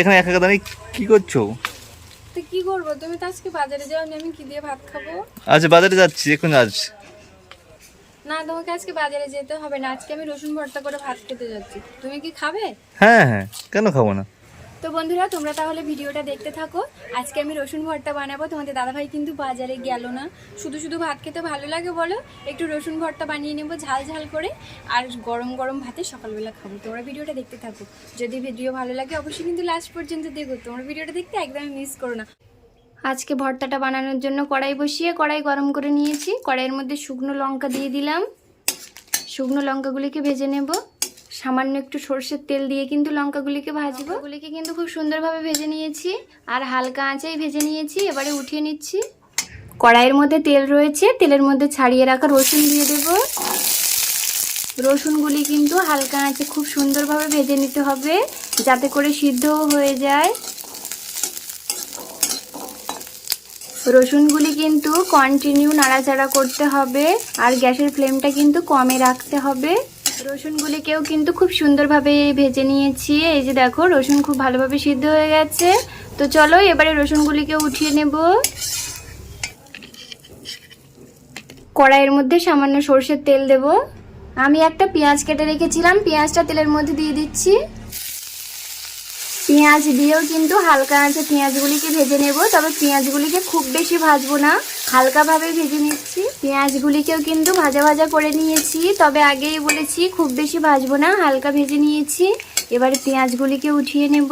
এখানে একা একা দাঁড়িয়ে কি করছো? তো কি করবো, তুমি তো আজকে বাজারে যাও, আমি কি দিয়ে ভাত খাবো? আচ্ছা বাজারে যাচ্ছি এখন আজ। না, তোমাকে আজকে বাজারে যেতে হবে না, আজকে আমি রসুন ভর্তা করে ভাত খেতে যাচ্ছি। তুমি কি খাবে? হ্যাঁ হ্যাঁ, কেন খাবো না। তো বন্ধুরা, তোমরা তাহলে ভিডিওটা দেখতে থাকো। আজকে আমি রসুন ভর্তা বানাবো। তোমাদের দাদাভাই কিন্তু বাজারে গেল না। শুধু শুধু ভাত খেতে ভালো লাগে বলো, একটু রসুন ভর্তা বানিয়ে নেবো ঝাল ঝাল করে, আর গরম গরম ভাতে সকালবেলা খাবো। তোমরা ভিডিওটা দেখতে থাকো। যদি ভিডিও ভালো লাগে অবশ্যই কিন্তু লাস্ট পর্যন্ত দেখো। তোমরা ভিডিওটা দেখতে একদমই মিস করো না। আজকে ভর্তাটা বানানোর জন্য কড়াই বসিয়ে কড়াই গরম করে নিয়েছি। কড়াইয়ের মধ্যে শুকনো লঙ্কা দিয়ে দিলাম। শুকনো লঙ্কাগুলিকে ভেজে নেব। সামান্য একটু সর্ষের তেল দিয়ে কিন্তু লঙ্কাগুলিকে ভাজবো। ওগুলিকে কিন্তু খুব সুন্দরভাবে ভেজে নিয়েছি, আর হালকা আঁচেই ভেজে নিয়েছি। এবারে উঠিয়ে নিচ্ছি। কড়াইয়ের মধ্যে তেল রয়েছে, তেলের মধ্যে ছাড়িয়ে রাখা রসুন দিয়ে দেব। রসুনগুলি কিন্তু হালকা আঁচে খুব সুন্দরভাবে ভেজে নিতে হবে, যাতে করে সিদ্ধও হয়ে যায়। রসুনগুলি কিন্তু কন্টিনিউ নাড়াচাড়া করতে হবে, আর গ্যাসের ফ্লেমটা কিন্তু কমে রাখতে হবে। রসুনগুলিকেও কিন্তু খুব সুন্দরভাবে ভেজে নিয়েছি। এই যে দেখো, রসুন খুব ভালোভাবে সিদ্ধ হয়ে গেছে। তো চলো এবারে রসুনগুলিকে উঠিয়ে নেব। কড়াইয়ের মধ্যে সামান্য সর্ষের তেল দেব। আমি একটা পেঁয়াজ কেটে রেখেছিলাম, পেঁয়াজটা তেলের মধ্যে দিয়ে দিচ্ছি। পেঁয়াজ দিয়েও কিন্তু হালকা আঁচে পেঁয়াজগুলিকে ভেজে নেব, তবে পেঁয়াজগুলিকে খুব বেশি ভাজবো না, হালকাভাবে ভেজে নিচ্ছি। পেঁয়াজগুলিকেও কিন্তু ভাজা ভাজা করে নিয়েছি, তবে আগেই বলেছি খুব বেশি ভাজবো না, হালকা ভেজে নিয়েছি। এবারে পেঁয়াজগুলিকে উঠিয়ে নেব।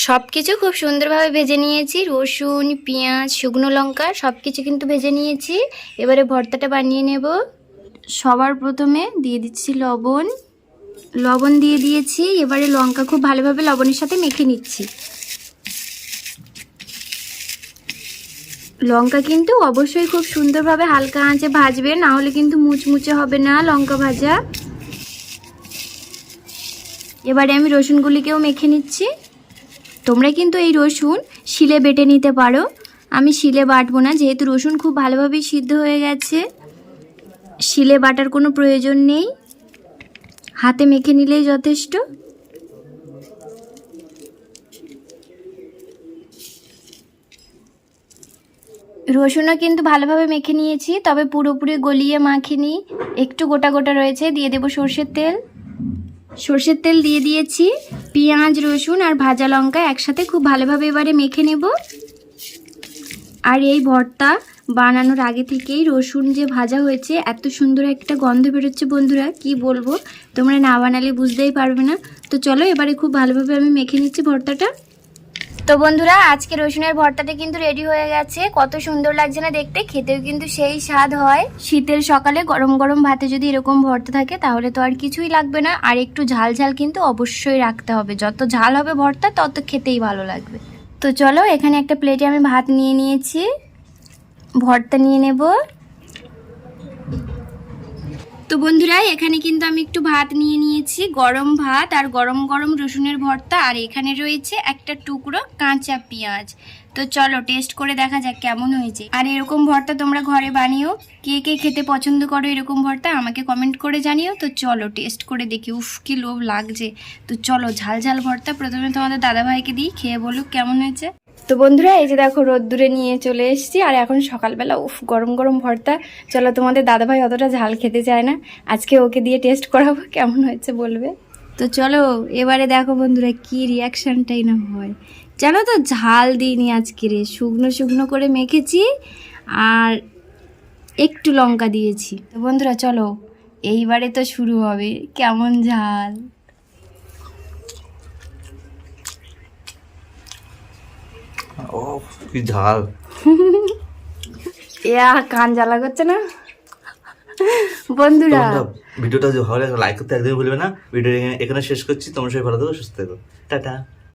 সব কিছু খুব সুন্দরভাবে ভেজে নিয়েছি। রসুন, পেঁয়াজ, শুকনো লঙ্কা সব কিছু কিন্তু ভেজে নিয়েছি। এবারে ভর্তাটা বানিয়ে নেব। সবার প্রথমে দিয়ে দিচ্ছি লবণ। লবণ দিয়ে দিয়েছি। এবারে লঙ্কা খুব ভালোভাবে লবণের সাথে মেখে নিচ্ছি। লঙ্কা কিন্তু অবশ্যই খুব সুন্দরভাবে হালকা আঁচে ভাজবে, না হলে কিন্তু মুচমুচে হবে না লঙ্কা ভাজা। এবারে আমি রসুনগুলিকেও মেখে নিচ্ছি। তোমরা কিন্তু এই রসুন শিলে বেটে নিতে পারো, আমি শিলে বাটবো না, যেহেতু রসুন খুব ভালোভাবেই সিদ্ধ হয়ে গেছে। শিলে বাটার কোনো প্রয়োজন নেই, হাতে মেখে নিলেই যথেষ্ট। রসুনও কিন্তু ভালোভাবে মেখে নিয়েছি, তবে পুরোপুরি গলিয়ে মাখিনি, একটু গোটা গোটা রয়েছে। দিয়ে দেব সর্ষের তেল। সর্ষের তেল দিয়ে দিয়েছি। পেঁয়াজ, রসুন আর ভাজা লঙ্কা একসাথে খুব ভালোভাবে এবারে মেখে নেব। আর এই ভর্তা বানানোর আগে থেকেই রসুন যে ভাজা হয়েছে, এত সুন্দর একটা গন্ধ বেরোচ্ছে বন্ধুরা, কি বলবো, তোমরা না বানালে বুঝতেই পারবে না। তো চলো এবারে খুব ভালোভাবে আমি মেখে নিচ্ছি ভর্তাটা। তো বন্ধুরা, আজকে রসুনের ভর্তাটা কিন্তু রেডি হয়ে গেছে। কত সুন্দর লাগছে না দেখতে, খেতেও কিন্তু সেই স্বাদ হয়। শীতের সকালে গরম গরম ভাতে যদি এরকম ভর্তা থাকে তাহলে তো আর কিছুই লাগবে না। আর একটু ঝাল ঝাল কিন্তু অবশ্যই রাখতে হবে, যত ঝাল হবে ভর্তা তত খেতেই ভালো লাগবে। তো চলো, এখানে একটা প্লেটে আমি ভাত নিয়ে নিয়েছি, ভর্তা নিয়ে নেব। তো বন্ধুরা, এখানে কিন্তু আমি একটু ভাত নিয়ে নিয়েছি, গরম ভাত আর গরম গরম রসুনের ভর্তা, আর এখানে রয়েছে একটা টুকরো কাঁচা পেঁয়াজ। তো চলো টেস্ট করে দেখা যাক কেমন হয়েছে। আর এরকম ভর্তা তোমরা ঘরে বানিও। কে কে খেতে পছন্দ করো এরকম ভর্তা আমাকে কমেন্ট করে জানিও। তো চলো টেস্ট করে দেখি। উফ, কি লোভ লাগছে। তো চলো, ঝাল ঝাল ভর্তা প্রথমে তোমাদের দাদাভাইকে দিই, খেয়ে বলুক কেমন হয়েছে। তো বন্ধুরা, এই যে দেখো রোদ্দুরে নিয়ে চলে এসেছি, আর এখন সকালবেলা উফ গরম গরম ভর্তা। চলো, তোমাদের দাদাভাই অতটা ঝাল খেতে চায় না, আজকে ওকে দিয়ে টেস্ট করাবো কেমন হয়েছে বলবে। তো চলো এবারে দেখো বন্ধুরা কি রিয়াকশানটাই না হয়। জানো তো, ঝাল দিইনি আজকে রে, শুকনো শুকনো করে মেখেছি আর একটু লঙ্কা দিয়েছি। তো বন্ধুরা চলো, এইবারে তো শুরু হবে কেমন ঝাল। ও কি ঝাল। কান জ্বালা করছে না বন্ধুরা? ভিডিওটা যদি ভালো লাগে লাইক করতে একদমই ভুলবে না। ভিডিও এখানে শেষ করছি। তোমরা সবাই ভালো থেকো, সুস্থ থেকো, টাটা।